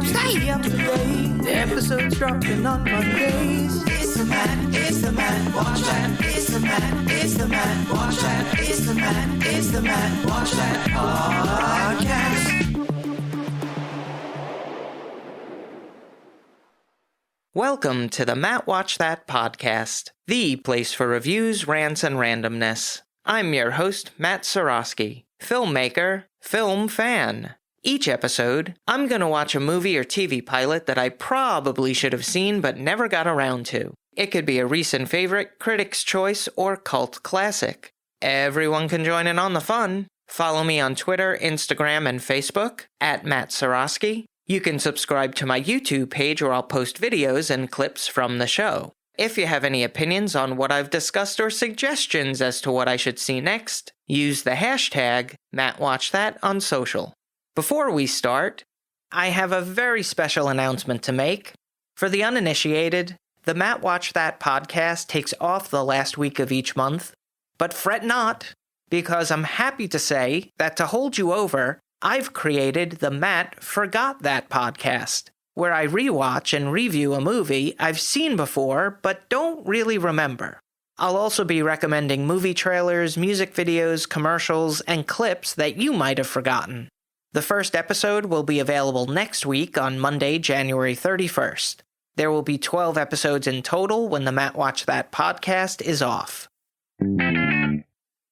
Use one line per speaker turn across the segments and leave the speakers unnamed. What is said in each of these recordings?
Stay up to date. The episodes dropping on Mondays. It's the Matt, watch that. It's the Matt, watch that. It's the Matt, watch that podcast.
Welcome to the Matt Watch That podcast, the place for reviews, rants, and randomness. I'm your host, Matt Seroski, filmmaker, film fan. Each episode, I'm going to watch a movie or TV pilot that I probably should have seen but never got around to. It could be a recent favorite, critic's choice, or cult classic. Everyone can join in on the fun. Follow me on Twitter, Instagram, and Facebook, at Matt Seroski. You can subscribe to my YouTube page where I'll post videos and clips from the show. If you have any opinions on what I've discussed or suggestions as to what I should see next, use the hashtag MattWatchThat on social. Before we start, I have a very special announcement to make. For the uninitiated, the Matt Watch That podcast takes off the last week of each month. But fret not, because I'm happy to say that to hold you over, I've created the Matt Forgot That podcast, where I rewatch and review a movie I've seen before but don't really remember. I'll also be recommending movie trailers, music videos, commercials, and clips that you might have forgotten. The first episode will be available next week on Monday, January 31st. There will be 12 episodes in total when the Matt Watch That podcast is off.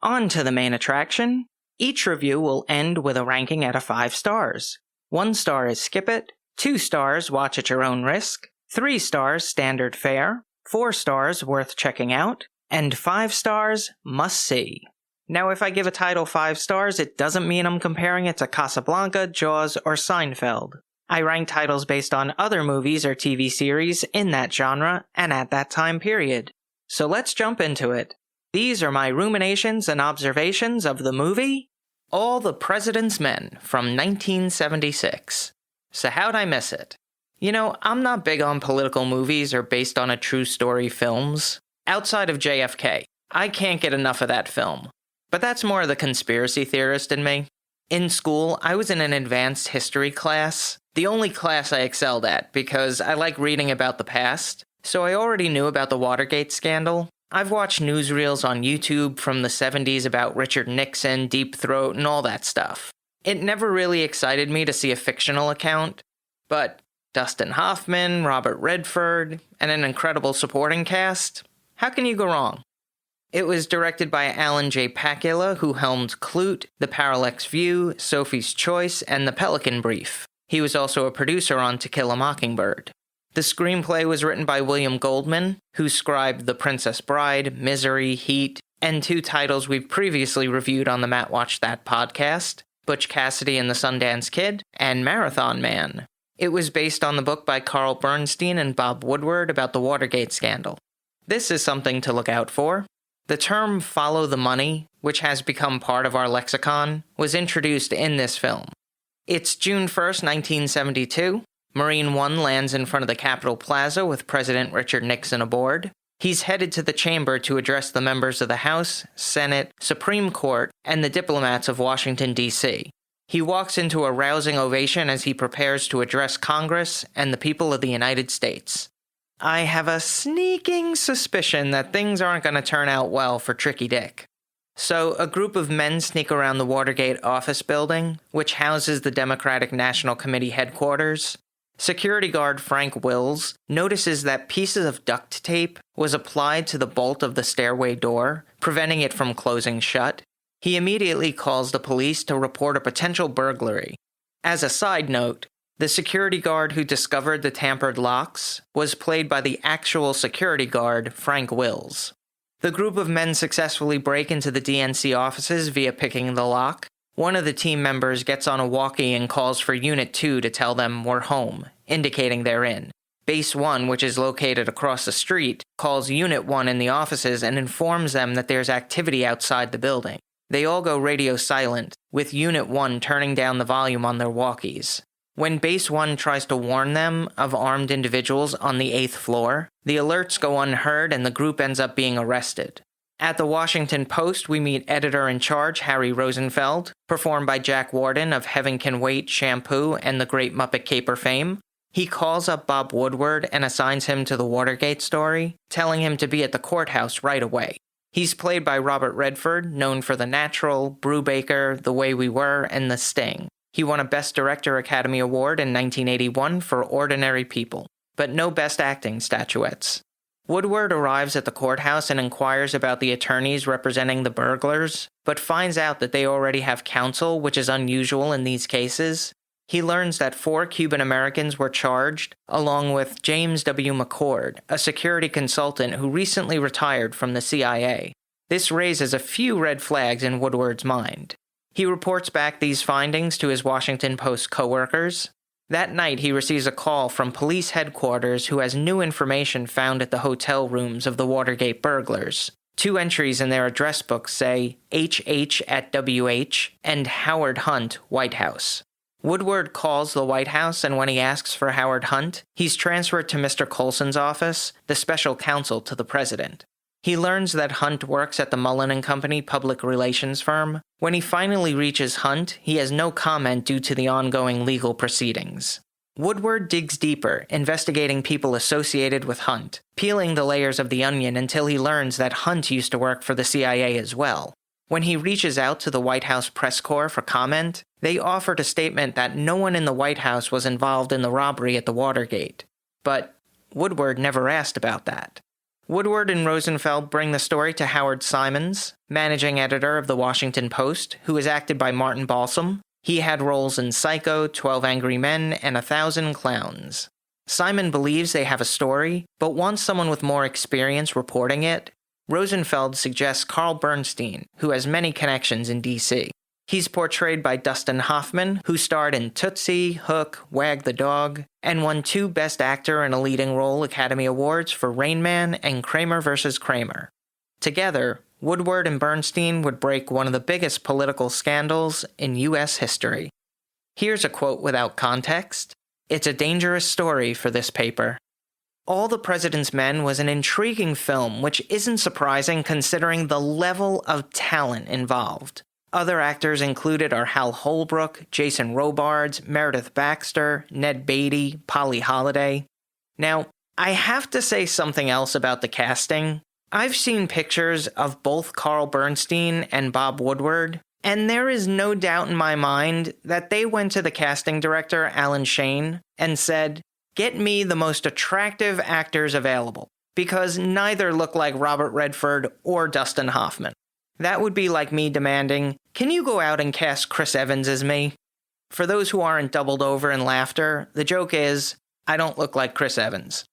On to the main attraction. Each review will end with a ranking out of 5 stars. 1 star is skip it, 2 stars watch at your own risk, 3 stars standard fare, 4 stars worth checking out, and 5 stars must see. Now, if I give a title 5 stars, it doesn't mean I'm comparing it to Casablanca, Jaws, or Seinfeld. I rank titles based on other movies or TV series in that genre and at that time period. So let's jump into it. These are my ruminations and observations of the movie, All the President's Men from 1976. So how'd I miss it? You know, I'm not big on political movies or based on a true story films. Outside of JFK, I can't get enough of that film. But that's more the conspiracy theorist in me. In school, I was in an advanced history class, the only class I excelled at because I like reading about the past, so I already knew about the Watergate scandal. I've watched newsreels on YouTube from the 70s about Richard Nixon, Deep Throat, and all that stuff. It never really excited me to see a fictional account, but Dustin Hoffman, Robert Redford, and an incredible supporting cast, how can you go wrong? It was directed by Alan J. Pakula, who helmed Clute, The Parallax View, Sophie's Choice, and The Pelican Brief. He was also a producer on To Kill a Mockingbird. The screenplay was written by William Goldman, who scribed The Princess Bride, Misery, Heat, and 2 titles we've previously reviewed on the Matt Watch That podcast, Butch Cassidy and the Sundance Kid, and Marathon Man. It was based on the book by Carl Bernstein and Bob Woodward about the Watergate scandal. This is something to look out for. The term follow the money, which has become part of our lexicon, was introduced in this film. It's June 1st, 1972. Marine One lands in front of the Capitol Plaza with President Richard Nixon aboard. He's headed to the chamber to address the members of the House, Senate, Supreme Court, and the diplomats of Washington, D.C. He walks into a rousing ovation as he prepares to address Congress and the people of the United States. I have a sneaking suspicion that things aren't going to turn out well for Tricky Dick. So, a group of men sneak around the Watergate office building, which houses the Democratic National Committee headquarters. Security guard Frank Wills notices that pieces of duct tape was applied to the bolt of the stairway door, preventing it from closing shut. He immediately calls the police to report a potential burglary. As a side note, the security guard who discovered the tampered locks was played by the actual security guard, Frank Wills. The group of men successfully break into the DNC offices via picking the lock. One of the team members gets on a walkie and calls for Unit 2 to tell them we're home, indicating they're in. Base 1, which is located across the street, calls Unit 1 in the offices and informs them that there's activity outside the building. They all go radio silent, with Unit 1 turning down the volume on their walkies. When Base 1 tries to warn them of armed individuals on the 8th floor, the alerts go unheard and the group ends up being arrested. At the Washington Post, we meet editor-in-charge Harry Rosenfeld, performed by Jack Warden of Heaven Can Wait, Shampoo, and The Great Muppet Caper fame. He calls up Bob Woodward and assigns him to the Watergate story, telling him to be at the courthouse right away. He's played by Robert Redford, known for The Natural, Brubaker, The Way We Were, and The Sting. He won a Best Director Academy Award in 1981 for Ordinary People, but no Best Acting statuettes. Woodward arrives at the courthouse and inquires about the attorneys representing the burglars, but finds out that they already have counsel, which is unusual in these cases. He learns that 4 Cuban Americans were charged, along with James W. McCord, a security consultant who recently retired from the CIA. This raises a few red flags in Woodward's mind. He reports back these findings to his Washington Post coworkers. That night, he receives a call from police headquarters who has new information found at the hotel rooms of the Watergate burglars. 2 entries in their address book say HH at WH and Howard Hunt, White House. Woodward calls the White House, and when he asks for Howard Hunt, he's transferred to Mr. Colson's office, the special counsel to the president. He learns that Hunt works at the Mullen & Company public relations firm. When he finally reaches Hunt, he has no comment due to the ongoing legal proceedings. Woodward digs deeper, investigating people associated with Hunt, peeling the layers of the onion until he learns that Hunt used to work for the CIA as well. When he reaches out to the White House press corps for comment, they offered a statement that no one in the White House was involved in the robbery at the Watergate. But Woodward never asked about that. Woodward and Rosenfeld bring the story to Howard Simons, managing editor of the Washington Post, who is acted by Martin Balsam. He had roles in Psycho, 12 Angry Men, and 1,000 Clowns. Simon believes they have a story, but wants someone with more experience reporting it. Rosenfeld suggests Carl Bernstein, who has many connections in D.C. He's portrayed by Dustin Hoffman, who starred in Tootsie, Hook, Wag the Dog, and won 2 Best Actor in a Leading Role Academy Awards for Rain Man and Kramer vs. Kramer. Together, Woodward and Bernstein would break one of the biggest political scandals in U.S. history. Here's a quote without context. "It's a dangerous story for this paper." All the President's Men was an intriguing film, which isn't surprising considering the level of talent involved. Other actors included are Hal Holbrook, Jason Robards, Meredith Baxter, Ned Beatty, Polly Holliday. Now, I have to say something else about the casting. I've seen pictures of both Carl Bernstein and Bob Woodward, and there is no doubt in my mind that they went to the casting director, Alan Shane, and said, "Get me the most attractive actors available," because neither look like Robert Redford or Dustin Hoffman. That would be like me demanding, "Can you go out and cast Chris Evans as me?" For those who aren't doubled over in laughter, the joke is, I don't look like Chris Evans.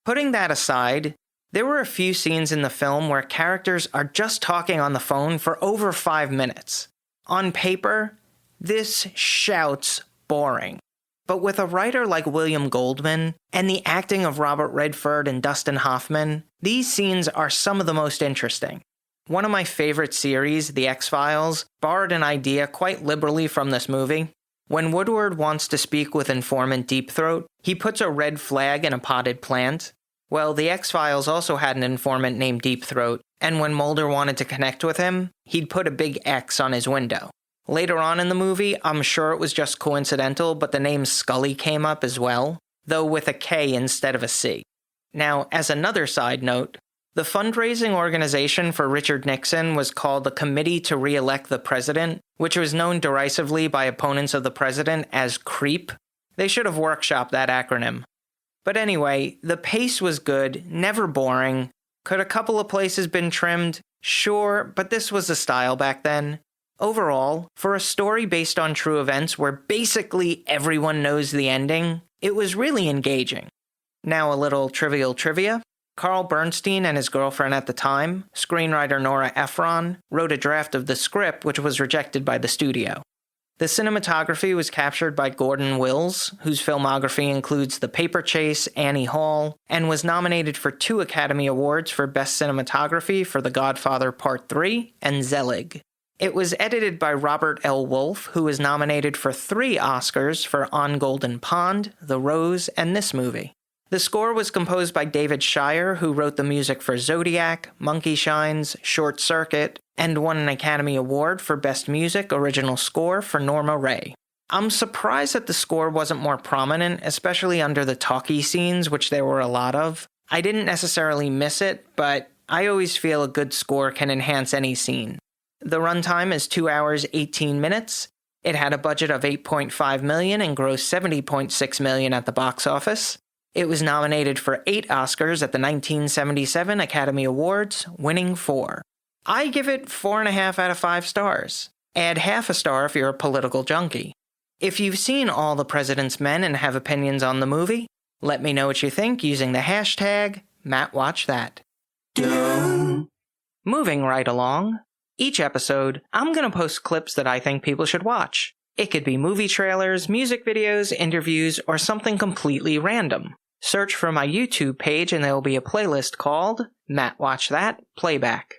Putting that aside, there were a few scenes in the film where characters are just talking on the phone for over 5 minutes. On paper, this shouts boring. But with a writer like William Goldman and the acting of Robert Redford and Dustin Hoffman, these scenes are some of the most interesting. One of my favorite series, The X-Files, borrowed an idea quite liberally from this movie. When Woodward wants to speak with informant Deep Throat, he puts a red flag in a potted plant. Well, The X-Files also had an informant named Deep Throat, and when Mulder wanted to connect with him, he'd put a big X on his window. Later on in the movie, I'm sure it was just coincidental, but the name Scully came up as well, though with a K instead of a C. Now, as another side note, the fundraising organization for Richard Nixon was called the Committee to Re-elect the President, which was known derisively by opponents of the president as CREEP. They should have workshopped that acronym. But anyway, the pace was good, never boring. Could a couple of places been trimmed? Sure, but this was the style back then. Overall, for a story based on true events where basically everyone knows the ending, it was really engaging. Now a little trivial trivia. Carl Bernstein and his girlfriend at the time, screenwriter Nora Ephron, wrote a draft of the script which was rejected by the studio. The cinematography was captured by Gordon Wills, whose filmography includes The Paper Chase, Annie Hall, and was nominated for 2 Academy Awards for Best Cinematography for The Godfather Part 3 and Zelig. It was edited by Robert L. Wolfe, who was nominated for 3 Oscars for On Golden Pond, The Rose, and this movie. The score was composed by David Shire, who wrote the music for Zodiac, Monkey Shines, Short Circuit, and won an Academy Award for Best Music Original Score for Norma Rae. I'm surprised that the score wasn't more prominent, especially under the talkie scenes, which there were a lot of. I didn't necessarily miss it, but I always feel a good score can enhance any scene. The runtime is 2 hours, 18 minutes. It had a budget of $8.5 million and grossed $70.6 million at the box office. It was nominated for 8 Oscars at the 1977 Academy Awards, winning 4. I give it 4.5 out of 5 stars. Add half a star if you're a political junkie. If you've seen All the President's Men and have opinions on the movie, let me know what you think using the hashtag MattWatchThat. Moving right along, each episode, I'm going to post clips that I think people should watch. It could be movie trailers, music videos, interviews, or something completely random. Search for my YouTube page and there will be a playlist called Matt Watch That Playback.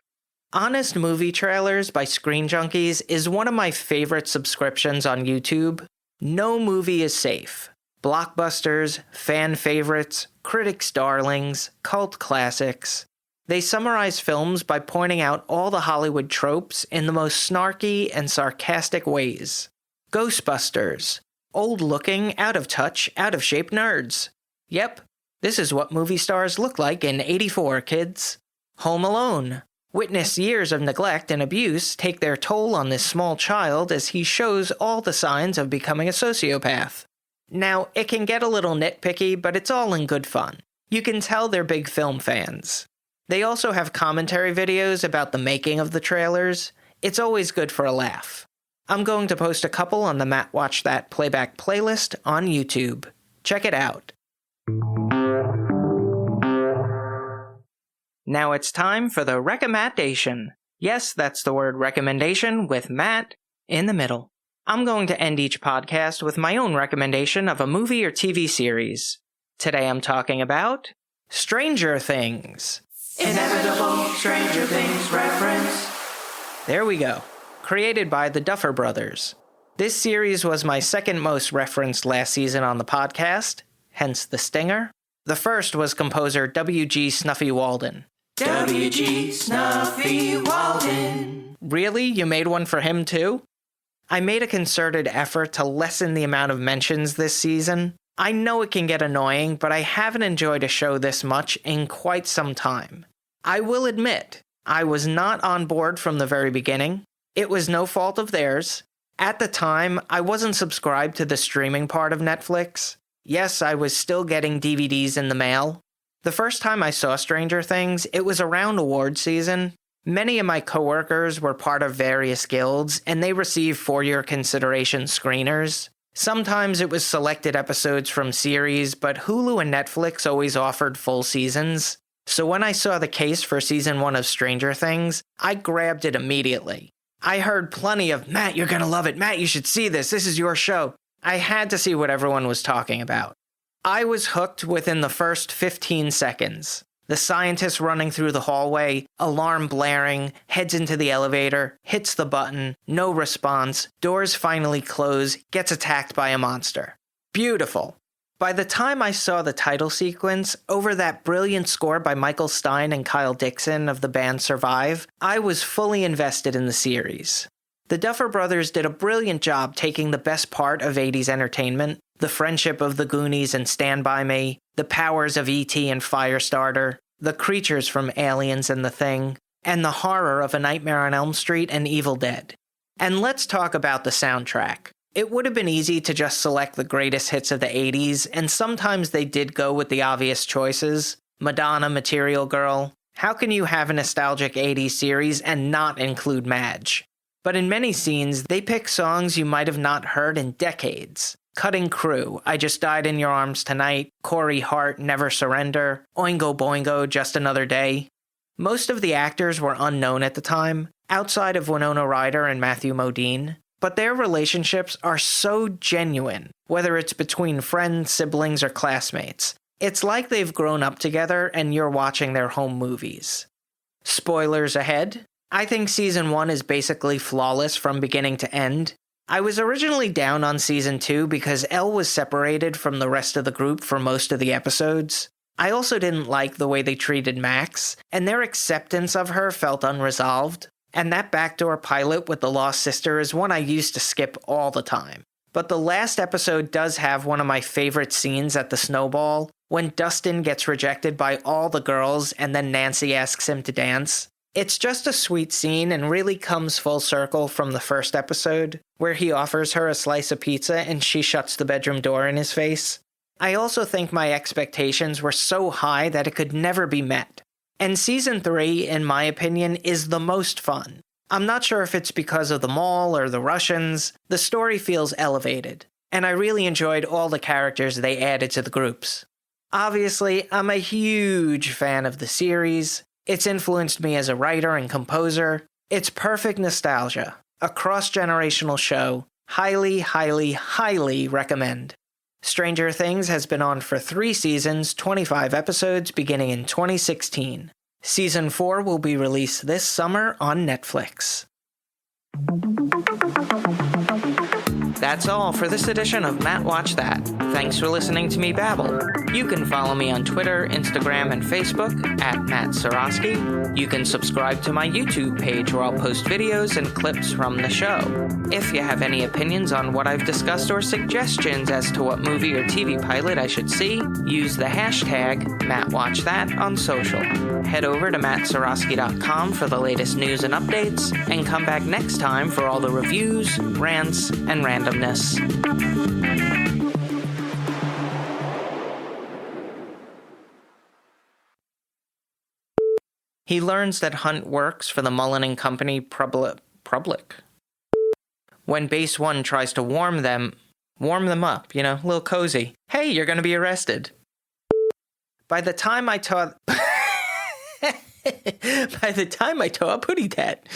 Honest Movie Trailers by Screen Junkies is one of my favorite subscriptions on YouTube. No movie is safe. Blockbusters, fan favorites, critics' darlings, cult classics. They summarize films by pointing out all the Hollywood tropes in the most snarky and sarcastic ways. Ghostbusters. Old-looking, out-of-touch, out-of-shape nerds. Yep, this is what movie stars look like in '84, kids. Home Alone. Witness years of neglect and abuse take their toll on this small child as he shows all the signs of becoming a sociopath. Now, it can get a little nitpicky, but it's all in good fun. You can tell they're big film fans. They also have commentary videos about the making of the trailers. It's always good for a laugh. I'm going to post a couple on the Matt Watch That Playback playlist on YouTube. Check it out. Now it's time for the recommendation. Yes, that's the word recommendation with Matt in the middle. I'm going to end each podcast with my own recommendation of a movie or TV series. Today I'm talking about Stranger Things.
Inevitable Stranger Things reference.
There we go. Created by the Duffer Brothers. This series was my second most referenced last season on the podcast, hence the stinger. The first was composer W.G. Snuffy Walden.
W.G. Snuffy Walden.
Really? You made one for him too? I made a concerted effort to lessen the amount of mentions this season. I know it can get annoying, but I haven't enjoyed a show this much in quite some time. I will admit, I was not on board from the very beginning. It was no fault of theirs. At the time, I wasn't subscribed to the streaming part of Netflix. Yes, I was still getting DVDs in the mail. The first time I saw Stranger Things, it was around award season. Many of my coworkers were part of various guilds, and they received for-your consideration screeners. Sometimes it was selected episodes from series, but Hulu and Netflix always offered full seasons. So when I saw the case for season 1 of Stranger Things, I grabbed it immediately. I heard plenty of, "Matt, you're gonna love it. Matt, you should see this. This is your show." I had to see what everyone was talking about. I was hooked within the first 15 seconds. The scientist running through the hallway, alarm blaring, heads into the elevator, hits the button, no response, doors finally close, gets attacked by a monster. Beautiful. By the time I saw the title sequence, over that brilliant score by Michael Stein and Kyle Dixon of the band Survive, I was fully invested in the series. The Duffer Brothers did a brilliant job taking the best part of 80s entertainment, the friendship of the Goonies and Stand By Me, the powers of E.T. and Firestarter, the creatures from Aliens and The Thing, and the horror of A Nightmare on Elm Street and Evil Dead. And let's talk about the soundtrack. It would have been easy to just select the greatest hits of the 80s, and sometimes they did go with the obvious choices. Madonna, Material Girl. How can you have a nostalgic 80s series and not include Madge? But in many scenes, they pick songs you might have not heard in decades. Cutting Crew, I Just Died in Your Arms Tonight, Corey Hart, Never Surrender, Oingo Boingo, Just Another Day. Most of the actors were unknown at the time, outside of Winona Ryder and Matthew Modine, but their relationships are so genuine, whether it's between friends, siblings, or classmates. It's like they've grown up together and you're watching their home movies. Spoilers ahead. I think Season 1 is basically flawless from beginning to end. I was originally down on season 2 because Elle was separated from the rest of the group for most of the episodes. I also didn't like the way they treated Max, and their acceptance of her felt unresolved. And that backdoor pilot with the lost sister is one I used to skip all the time. But the last episode does have one of my favorite scenes at the snowball, when Dustin gets rejected by all the girls and then Nancy asks him to dance. It's just a sweet scene and really comes full circle from the first episode, where he offers her a slice of pizza and she shuts the bedroom door in his face. I also think my expectations were so high that it could never be met. And season 3, in my opinion, is the most fun. I'm not sure if it's because of the mall or the Russians. The story feels elevated, and I really enjoyed all the characters they added to the groups. Obviously, I'm a huge fan of the series. It's influenced me as a writer and composer. It's perfect nostalgia. A cross-generational show. Highly, highly, highly recommend. Stranger Things has been on for 3 seasons, 25 episodes, beginning in 2016. Season 4 will be released this summer on Netflix. That's all for this edition of Matt Watch That. Thanks for listening to me babble. You can follow me on Twitter, Instagram, and Facebook at Matt Seroski. You can subscribe to my YouTube page where I'll post videos and clips from the show. If you have any opinions on what I've discussed or suggestions as to what movie or TV pilot I should see, use the hashtag MattWatchThat on social. Head over to mattseroski.com for the latest news and updates, and come back next time for all the reviews, rants, and randomness. He learns that Hunt works for the Mullen & Company Public. When Base 1 tries to warm them up, a little cozy. Hey, you're gonna be arrested. By the time I taught Pootie Tat.